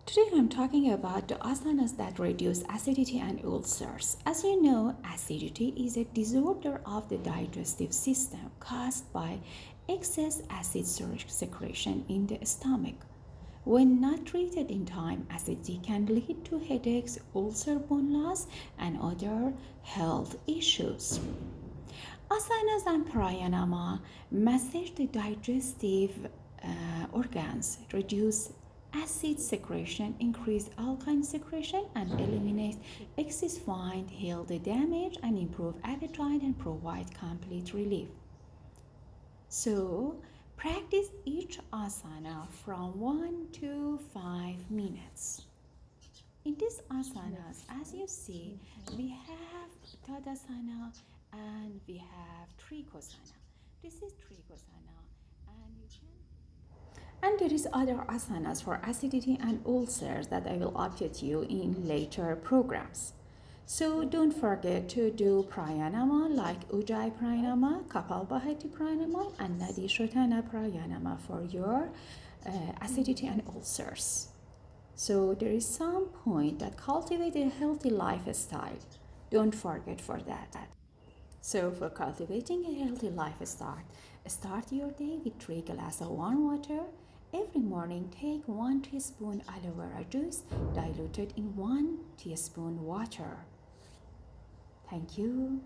Today I'm talking about the asanas that reduce acidity and ulcers. As you know, acidity is a disorder of the digestive system caused by excess acid secretion in the stomach. When not treated in time, acidity can lead to headaches, ulcer, bone loss, and other health issues. Asanas and pranayama massage the digestive organs, reduce acid secretion, increase alkaline secretion, and eliminate excess fine, heal the damage, and improve appetite and provide complete relief. So, practice each asana from 1 to 5 minutes. In these asanas, as you see, we have Tadasana and we have Trikosana. This is Trikosana, and there is other asanas for acidity and ulcers that I will update you in later programs. So don't forget to do pranayama like Ujjayi pranayama, Kapalbhati pranayama, and Nadishotana pranayama for your acidity and ulcers. So there is some point that cultivate a healthy lifestyle. Don't forget for that. So for cultivating a healthy lifestyle, start your day with 3 glasses of warm water. Every morning, take 1 teaspoon aloe vera juice diluted in 1 teaspoon water. Thank you.